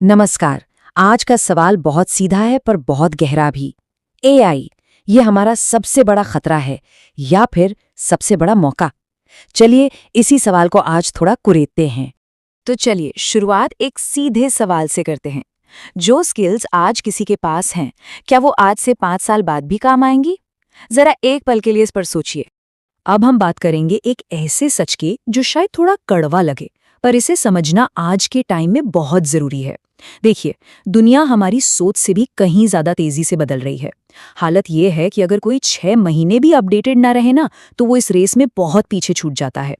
नमस्कार। आज का सवाल बहुत सीधा है पर बहुत गहरा भी। एआई, ये हमारा सबसे बड़ा खतरा है या फिर सबसे बड़ा मौका? चलिए इसी सवाल को आज थोड़ा कुरेदते हैं। तो चलिए शुरुआत एक सीधे सवाल से करते हैं। जो स्किल्स आज किसी के पास हैं, क्या वो आज से 5 साल बाद भी काम आएंगी? जरा एक पल के लिए इस पर सोचिए। अब हम बात करेंगे एक ऐसे सच की जो शायद थोड़ा कड़वा लगे, पर इसे समझना आज के टाइम में बहुत जरूरी है। देखिए, दुनिया हमारी सोच से भी कहीं ज्यादा तेजी से बदल रही है। हालत ये है कि अगर कोई 6 महीने भी अपडेटेड ना रहे ना, तो वो इस रेस में बहुत पीछे छूट जाता है।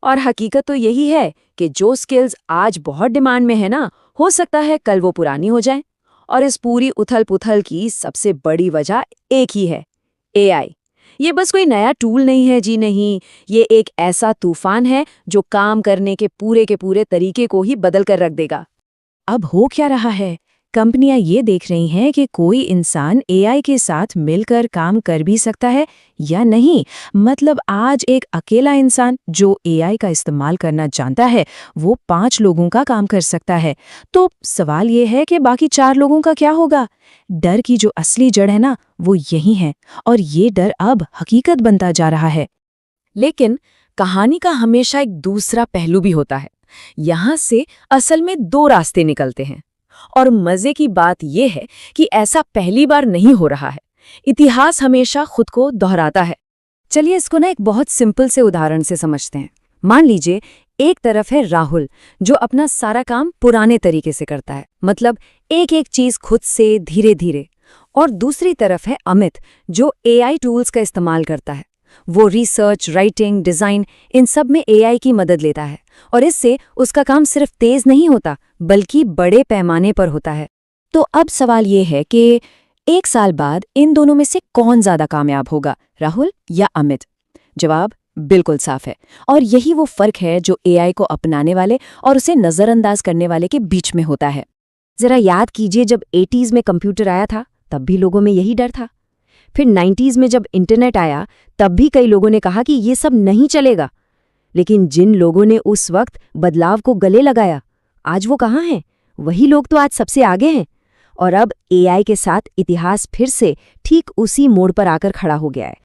और हकीकत तो यही है कि जो स्किल्स आज बहुत डिमांड में है ना, हो सकता है कल वो पुरानी हो जाएं। और इस पूरी उथल-पुथल की सबसे बड़ी वजह एक ही है, एआई। ये बस कोई नया टूल नहीं है जी, नहीं। ये एक ऐसा तूफान है जो काम करने के पूरे तरीके को ही बदल कर रख देगा। अब हो क्या रहा है? कंपनियां ये देख रही हैं कि कोई इंसान एआई के साथ मिलकर काम कर भी सकता है या नहीं। मतलब आज एक अकेला इंसान जो एआई का इस्तेमाल करना जानता है, वो 5 लोगों का काम कर सकता है। तो सवाल ये है कि बाकी 4 लोगों का क्या होगा? डर की जो असली जड़ है ना, वो यही है, और ये डर अब हकीकत बनता जा रहा है। लेकिन कहानी का हमेशा एक दूसरा पहलू भी होता है। यहाँ से असल में 2 रास्ते निकलते हैं। और मजे की बात यह है कि ऐसा पहली बार नहीं हो रहा है। इतिहास हमेशा खुद को दोहराता है। चलिए इसको ना एक बहुत सिंपल से उदाहरण से समझते हैं। मान लीजिए एक तरफ है राहुल, जो अपना सारा काम पुराने तरीके से करता है, मतलब एक एक चीज खुद से धीरे धीरे। और दूसरी तरफ है अमित, जो एआई टूल्स का इस्तेमाल करता है। वो रिसर्च, राइटिंग, डिजाइन, इन सब में एआई की मदद लेता है, और इससे उसका काम सिर्फ तेज नहीं होता बल्कि बड़े पैमाने पर होता है। तो अब सवाल ये है कि 1 साल बाद इन दोनों में से कौन ज्यादा कामयाब होगा, राहुल या अमित? जवाब बिल्कुल साफ है। और यही वो फर्क है जो एआई को अपनाने वाले और उसे नजरअंदाज करने वाले के बीच में होता है। जरा याद कीजिए, जब 80s में कंप्यूटर आया था तब भी लोगों में यही डर था। फिर 90s में जब इंटरनेट आया तब भी कई लोगों ने कहा कि ये सब नहीं चलेगा। लेकिन जिन लोगों ने उस वक्त बदलाव को गले लगाया, आज वो कहाँ हैं? वही लोग तो आज सबसे आगे हैं। और अब एआई के साथ इतिहास फिर से ठीक उसी मोड़ पर आकर खड़ा हो गया है।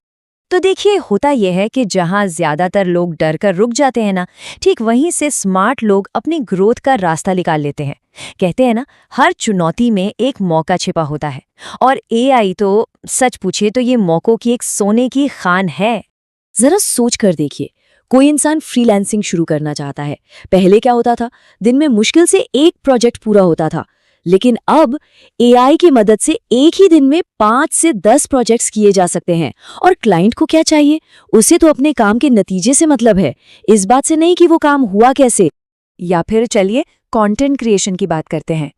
तो देखिए, होता यह है कि जहां ज्यादातर लोग डर कर रुक जाते हैं ना, ठीक वहीं से स्मार्ट लोग अपनी ग्रोथ का रास्ता निकाल लेते हैं। कहते हैं ना, हर चुनौती में एक मौका छिपा होता है। और एआई तो सच पूछे तो ये मौकों की एक सोने की खान है। जरा सोच कर देखिए, कोई इंसान फ्रीलांसिंग शुरू करना चाहता है। पहले क्या होता था? दिन में मुश्किल से एक प्रोजेक्ट पूरा होता था। लेकिन अब एआई की मदद से एक ही दिन में 5 से 10 प्रोजेक्ट्स किए जा सकते हैं। और क्लाइंट को क्या चाहिए? उसे तो अपने काम के नतीजे से मतलब है, इस बात से नहीं कि वो काम हुआ कैसे। या फिर चलिए कंटेंट क्रिएशन की बात करते हैं।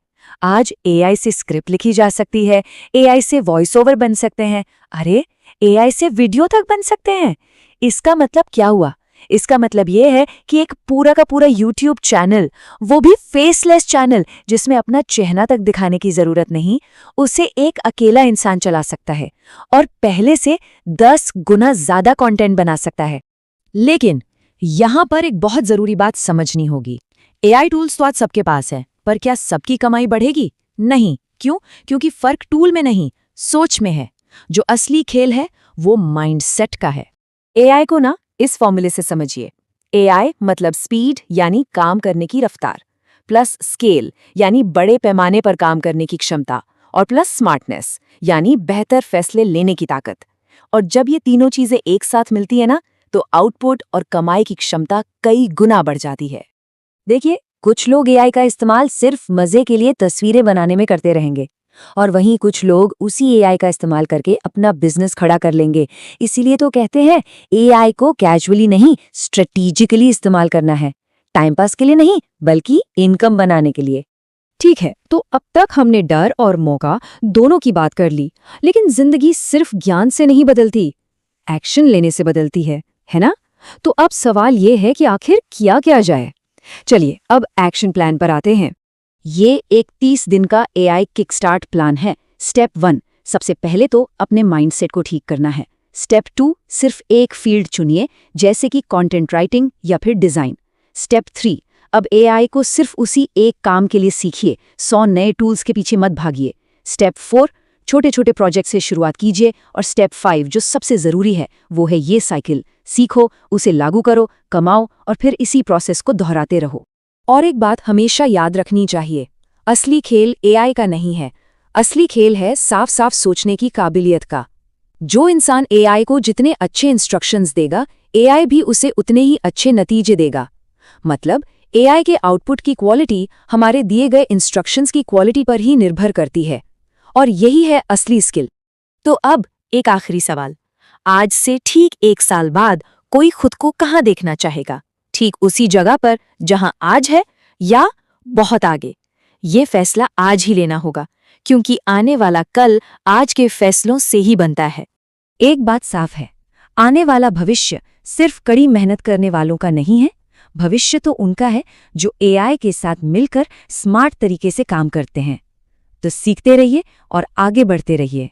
आज एआई से स्क्रिप्ट लिखी जा सकती है, एआई से वॉइस ओवर बन सकते हैं, अरे एआई से वीडियो तक बन सकते हैं। इसका मतलब क्या हुआ? इसका मतलब ये है कि एक पूरा का पूरा यूट्यूब चैनल, वो भी फेसलेस चैनल जिसमें अपना चेहरा तक दिखाने की जरूरत नहीं, उसे एक अकेला इंसान चला सकता है और पहले से 10 गुना ज्यादा कंटेंट बना सकता है। लेकिन यहां पर एक बहुत जरूरी बात समझनी होगी। एआई टूल्स तो आज सबके पास है, पर क्या सबकी कमाई बढ़ेगी? नहीं। क्यों? क्योंकि फर्क टूल में नहीं, सोच में है। जो असली खेल है वो माइंडसेट का है। एआई को ना इस फॉर्मूले से समझिए। एआई मतलब स्पीड यानी काम करने की रफ्तार, प्लस स्केल यानी बड़े पैमाने पर काम करने की क्षमता, और प्लस स्मार्टनेस यानी बेहतर फैसले लेने की ताकत। और जब ये तीनों चीजें एक साथ मिलती है ना, तो आउटपुट और कमाई की क्षमता कई गुना बढ़ जाती है। देखिए, कुछ लोग एआई का इस्तेमाल सिर्फ मजे के लिए तस्वीरें बनाने में करते रहेंगे, और वहीं कुछ लोग उसी एआई का इस्तेमाल करके अपना बिजनेस खड़ा कर लेंगे। इसीलिए तो कहते हैं एआई को कैजुअली नहीं, स्ट्रेटेजिकली इस्तेमाल करना है। टाइम पास के लिए नहीं, बल्कि इनकम बनाने के लिए। ठीक है, तो अब तक हमने डर और मौका दोनों की बात कर ली, लेकिन जिंदगी सिर्फ ज्ञान से नहीं बदलती, एक्शन लेने से बदलती है ना? तो अब सवाल ये है कि आखिर किया क्या जाए? चलिए अब एक्शन प्लान पर आते हैं। ये एक 30 दिन का एआई किकस्टार्ट प्लान है। स्टेप 1, सबसे पहले तो अपने माइंडसेट को ठीक करना है। स्टेप 2, सिर्फ एक फील्ड चुनिए, जैसे कि कंटेंट राइटिंग या फिर डिजाइन। स्टेप 3, अब एआई को सिर्फ उसी एक काम के लिए सीखिए, 100 नए टूल्स के पीछे मत भागिए। स्टेप 4, छोटे छोटे प्रोजेक्ट से शुरुआत कीजिए। और स्टेप 5, जो सबसे ज़रूरी है, वो है ये साइकिल। सीखो, उसे लागू करो, कमाओ और फिर इसी प्रोसेस को दोहराते रहो। और एक बात हमेशा याद रखनी चाहिए, असली खेल एआई का नहीं है, असली खेल है साफ साफ सोचने की काबिलियत का। जो इंसान एआई को जितने अच्छे इंस्ट्रक्शंस देगा, एआई भी उसे उतने ही अच्छे नतीजे देगा। मतलब एआई के आउटपुट की क्वालिटी हमारे दिए गए इंस्ट्रक्शंस की क्वालिटी पर ही निर्भर करती है, और यही है असली स्किल। तो अब एक आखिरी सवाल, आज से ठीक 1 साल बाद कोई खुद को कहाँ देखना चाहेगा? ठीक उसी जगह पर जहां आज है, या बहुत आगे? ये फैसला आज ही लेना होगा, क्योंकि आने वाला कल आज के फैसलों से ही बनता है। एक बात साफ है, आने वाला भविष्य सिर्फ कड़ी मेहनत करने वालों का नहीं है। भविष्य तो उनका है जो एआई के साथ मिलकर स्मार्ट तरीके से काम करते हैं। तो सीखते रहिए और आगे बढ़ते रहिए।